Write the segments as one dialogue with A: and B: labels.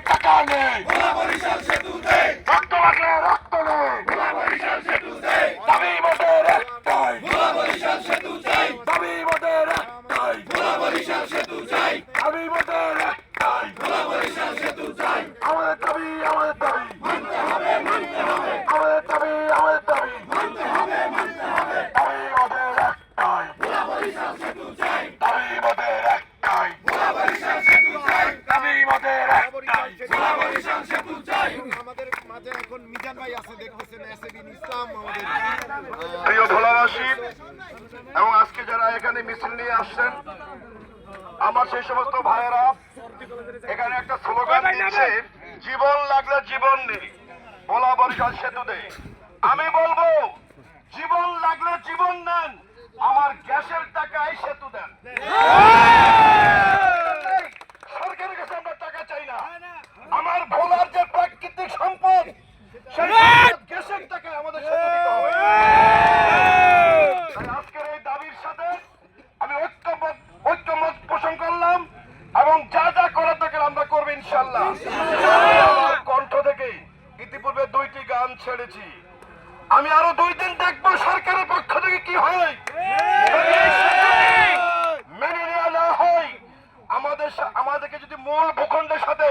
A: টাকা নেই, রক্ত লাগলে রক্ত নেই, দাবি মোদের একটাই, দাবি মোদের একটাই, দাবি মোদের একটাই, আমাদের দাবি, আমাদের দাবি, আমাদের দাবি, আমাদের দাবি, দাবি মোদের একটাই, দাবি মোদের একটাই, দাবি মোদের একটাই।
B: আমাদের মাঝে এখন মিজান ভাই আছে, দেখতেছেন এসএবিন ইসলাম আমাদের
A: প্রিয় ভোলাবাসী এবং আজকে যারা এখানে মিছিল নিয়ে আসছেন, আমার সেই সমস্ত ভাইয়েরা এখানে একটা স্লোগান দিচ্ছে, জীবন লাগলে জীবন নেই, ভোলা বরিশাল সেতুতে। আমি বলবো জীবন লাগলে জীবন নেন, আমার গ্যাসের টাকায় সেতু দেন। সরকারের কাছে আমরা টাকা চাই না, আমার ভোলার যে প্রাকৃতিক সম্পদ সেই গ্যাসের টাকায় আমাদের সেতু দিতে হবে। আজকের এই দাবির সাথে আমি ঐক্যমত পোষণ করলাম এবং যা যা করার দরকার আমরা করবো ইনশাল্লাহ। আমার কণ্ঠ থেকে ইতিপূর্বে 2টি গান ছেড়েছি, আমি আরো 2 দিন দেখবো সরকারের পক্ষ থেকে কি হয়। মেনে নেওয়া না হয়, আমাদেরকে যদি মূল ভূখণ্ডের সাথে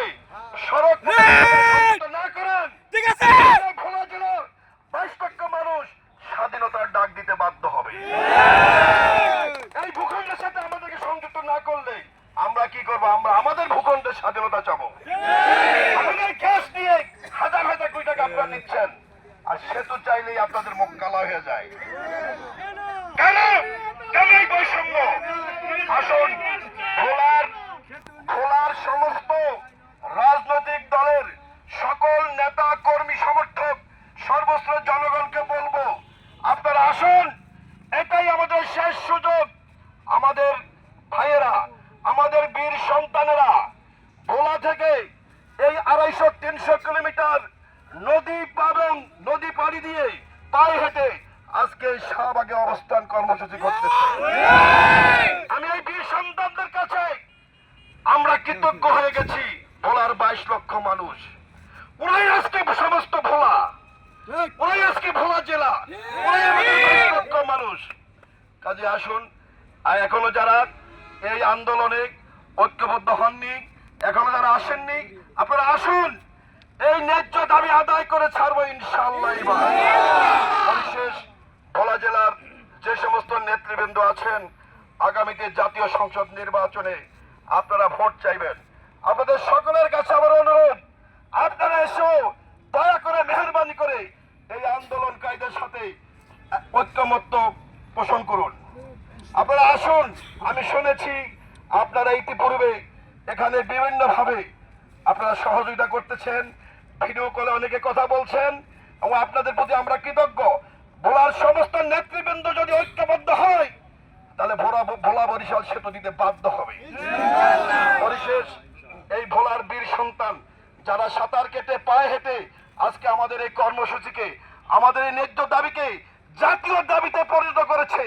A: সড়ক না করেন, ঠিক আছে, ভোলা জেলার 22 লক্ষ মানুষ স্বাধীনতার ডাক দিতে বাধ্য হবে। এই ভূখণ্ডের সাথে আমাদেরকে সংযুক্ত না করলে আমরা কি করবো? আমরা আমাদের ভূখণ্ডের স্বাধীনতা চাবো। আমাদের গ্যাস নিয়ে হাজার হাজার কোটি টাকা আপনারা নিচ্ছেন, আর সেতু চাইলেই আপনাদের মুখ কালা হয়ে যায়। কেন কেন এই বৈষম্য? আসুন, ভোলার সমস্ত রাজনৈতিক দলের সকল নেতা কর্মী সমর্থক সর্বস্তরের জনগণকে বলবো, আপনারা আসুন, এটাই আমাদের শেষ সুযোগ। আমাদের ভাইয়েরা, আমাদের বীর সন্তানেরা ভোলা থেকে এই 250-300 কিলোমিটার নদী পাড়ি দিয়ে পায়ে হেঁটে আজকে শাহবাগে অবস্থান কর্মসূচি করতেছে। আমি এই বীর সন্তানদের কাছে আমরা কৃতজ্ঞ হয়ে গেছি। ভোলার 22 লক্ষ মানুষ, ওরাই আজকে সমস্ত ভোলা, ওরাই আজকে ভোলা জেলা, ওরাই আমাদের 22 লক্ষ মানুষ। কাজে আসুন, আর এখনো যারা এই আন্দোলনে ঐক্যবদ্ধ হননি, এখনো যারা আসেননি, আপনারা আসুন, এই ন্যায্য দাবি আদায় করে ছাড়বো ইনশাআল্লাহ। পরিশেষ ভোলা জেলার যে সমস্ত নেতৃবৃন্দ আছেন, আগামীতে জাতীয় সংসদ নির্বাচনে আপনারা ভোট চাইবেন। আপনাদের সকলের কাছে আমার অনুরোধ, আপনারা এসো, দয়া করে মেহেরবানি করে এই আন্দোলনকারীদের সাথে ঐক্যমত্য পোষণ করুন। আপনারা আসুন, আমি শুনেছি আপনারা ইতিপূর্বে এখানে বিভিন্ন ভাবে আপনারা সহযোগিতা করতেছেন, ভিডিও কলে অনেকে কথা বলছেন, এবং আপনাদের প্রতি আমরা কৃতজ্ঞ। ভোলার সমস্ত নেতৃবৃন্দ যদি ঐক্যবদ্ধ হয়, তাহলে ভোলা বরিশাল সেতু দিতে বাধ্য হবে। পরিশেষ এই ভোলার বীর সন্তান যারা সাঁতার কেটে পায়ে হেঁটে আজকে আমাদের এই কর্মসূচিকে, আমাদের এই ন্যায্য দাবিকে জাতীয় দাবিতে পরিণত করেছে,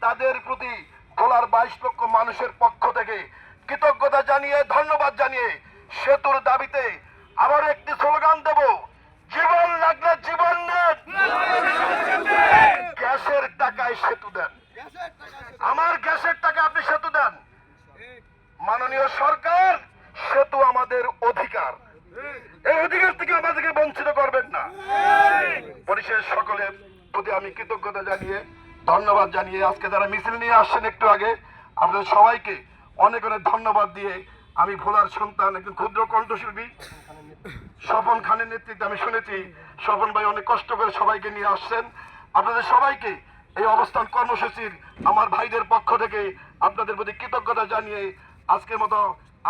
A: তাদের প্রতি ভোলার 22 লক্ষ মানুষের পক্ষ থেকে কৃতজ্ঞতা জানিয়ে, ধন্যবাদ জানিয়ে, সেতুর দাবিতে আবার একটি স্লোগান দেব, জীবন লাগলে জীবন নেন, গ্যাসের টাকায় সেতু দেন। আমার গ্যাসের টাকা আপনি সেতু দেন। মাননীয় সরকার, সেতু আমাদের অধিকার, এই অধিকার থেকে আমাদেরকে বঞ্চিত করবেন না। পরিশেষ সকলের প্রতি আমি কৃতজ্ঞতা জানিয়ে, ধন্যবাদ জানিয়ে, আজকে যারা মিছিল নিয়ে আসছেন একটু আগে, আপনাদের সবাইকে অনেক অনেক ধন্যবাদ দিয়ে, আমি ভোলার সন্তান, একজন ক্ষুদ্র কণ্ঠশিল্পী স্বপন খানের নেতৃত্বে, আমি শুনেছি স্বপন ভাই অনেক কষ্ট করে সবাইকে নিয়ে আসছেন। আপনাদের সবাইকে এই অবস্থান কর্মসূচির আমার ভাইদের পক্ষ থেকে আপনাদের প্রতি কৃতজ্ঞতা জানিয়ে আজকের মতো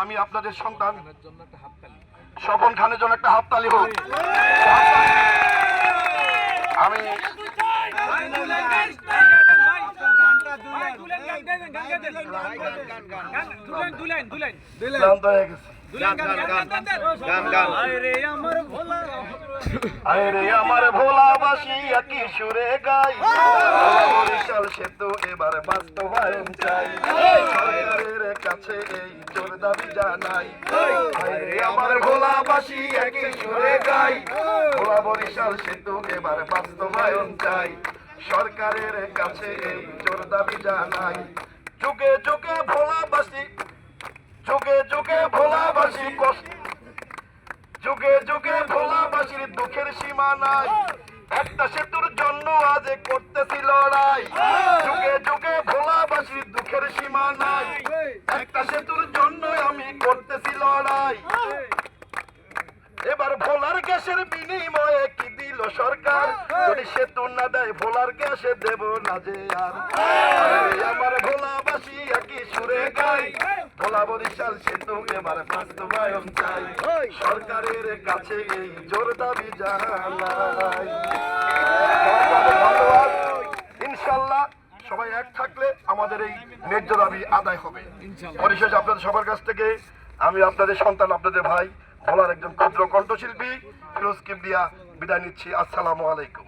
A: আমি আপনাদের সন্তান স্বপন খানের জন্য একটা হাততালি হোক। আমি ক্লান্ত হয়ে গেছি। আরে আমার ভোলাবাসী একই সুরে গাই, বরিশাল সেতু এবার বাস্তবায়ন চাই, সরকারের কাছে এই জোর দাবি জানাই। আরে আমার ভোলাবাসী একই সুরে গাই, ভোলা বরিশাল সেতু এবার বাস্তবায়ন চাই, সরকারের কাছে এই জোর দাবি জানাই। যুগে যুগে ভোলাবাসী, যুগে যুগে ভোলাবাসী কষ্ট, যুগে যুগে ভোলাবাসীর দুঃখের সীমা নাই, একটা সেতুর জন্য আজ করতেছি লড়াই। যুগে যুগে ভোলাবাসীর দুঃখের সীমা নাই, একটা সেতুর জন্য আমি করতেছি লড়াই। এবার ভোলার গ্যাসের বিনিময়ে কি দিল সরকার, যদি সেতু না দেয় ভোলার গ্যাসে দেব না যে আর। আমার ভোলাবাসী একই সুরে গাই, ভোলা বরিশাল সেতু এবার বাস্তবায়ন চাই, সরকারের কাছে এই জোর দাবি জানাই। ধন্যবাদ। ইনশাল্লাহ সবাই এক থাকলে আমাদের এই ন্যায্য দাবি আদায় হবে। পরিশেষে আপনাদের সবার কাছ থেকে আমি আপনাদের সন্তান, আপনাদের ভাই, ভোলার একজন ক্ষুদ্র কণ্ঠশিল্পী ফিরোজ কিবরিয়া বিদায় নিচ্ছি। আসসালামু আলাইকুম।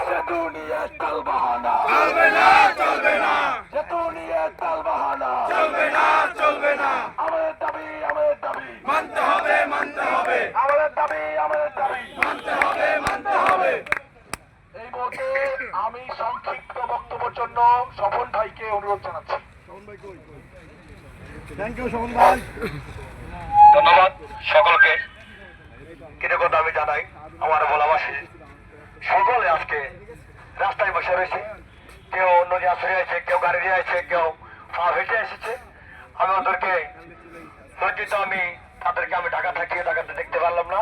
A: সেতু নিয়ে তালবাহানা চলবে না, চলবে না। সেতু নিয়ে তালবাহানা চলবে না, চলবে না। আমাদের দাবি, আমাদের দাবি মানতে হবে, মানতে হবে। আমাদের দাবি, আমাদের দাবি মানতে হবে, মানতে হবে। এই মুহূর্তে আমি সংক্ষিপ্ত বক্তব্যের জন্য স্বপন ভাইকে অনুরোধ জানাচ্ছি। থ্যাংক ইউ স্বপন ভাই। ধন্যবাদ সকলকে। কৃতজ্ঞতা আমি জানাই আমার ভোলাবাসী সকলে আজকে রাস্তায় বসে রয়েছে, কেউ নদী আশ্রয় আছে, কেউ গাড়ি দিয়ে আছে, কেউ পা হেঁটে এসেছে। আমি ওদেরকে লজ্জিত, আমি তাদেরকে আমি ঢাকা থাকিয়ে ঢাকাতে দেখতে পারলাম না।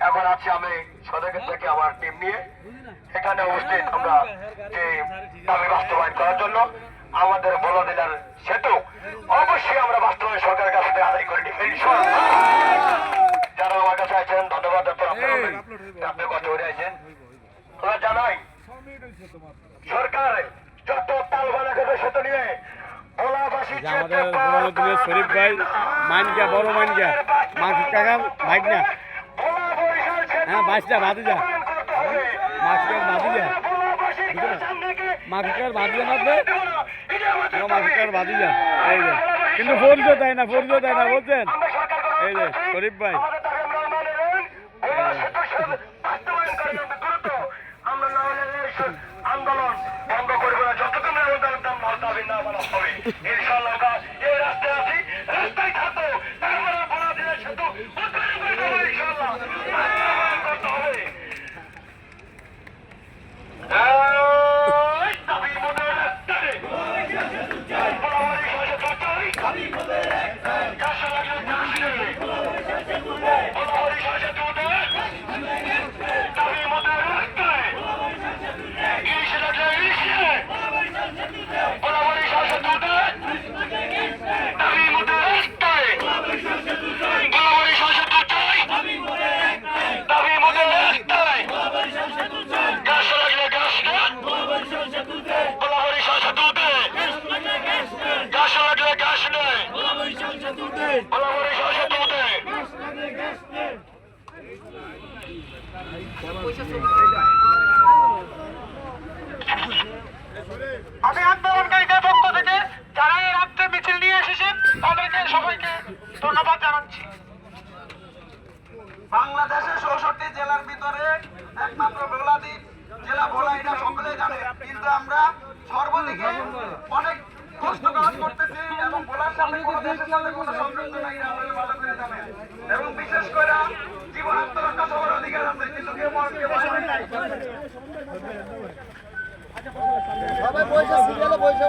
A: এখন আছি আমি সদর থেকে আমার টিম নিয়ে এখানে উপস্থিত, আমরা যে দাবি বাস্তবায়ন করার জন্য আমাদের ভোলা জেলার সেতু অবশ্যই আমরা বাস্তবায়ন সরকারের কাছ থেকে আদায় করে নিই। যারা আমার কাছে আছেন ধন্যবাদ, আপনি কথা বলে আছেন। আমরা জানাই সরকার যত তাল বানা করে সেতু নিয়ে ভোলাবাসী
C: শরীফ ভাই মানগা বড় মানগা মাছ টাকা ভাই না হ্যাঁ বাসটা বাদু যা মাছটার বাদু যা মাছটার বাদু জানাবে মাছটার বাদু যা এই যে কিন্তু ফোরজো দেয় না, ফোরজো দেয় না বলছেন। এই যে শরীফ ভাই
A: আন্দোলন ভঙ্গ করবো না, যতক্ষণ দাবি না মানা হবে। ইনশাআল্লাহ এই রাস্তায় আছি, রাস্তায় থাকবো, তারপরে ভোলা জেলার সেতু ইনশাআল্লাহ করতে হবে। দাবি মনে রাখতে আমি আন্দোলনকারীদের পক্ষ থেকে যারা এই রাত্রে মিছিল নিয়ে এসেছেন তাদেরকে সবাইকে ধন্যবাদ জানাচ্ছি। বাংলাদেশের ৬৪ জেলার ভিতরে একমাত্র ভোলাদ্বীপ জেলা ভোলা, এটা সকলে জানে। কিন্তু আমরা সর্বদিকে অনেক কষ্ট কাজ করতেছি এবং ভোলার সাথে কোনো দেশের সাথে কোনো সম্পর্ক নাই, আপনারা ভালো করে জানেন। এবং বিশেষ করে জীবন আত্মরক্ষা সবার অধিকার আছে, কিন্তু কেউ নাই।
B: সবাই পয়সা সিরিয়ালে পয়সা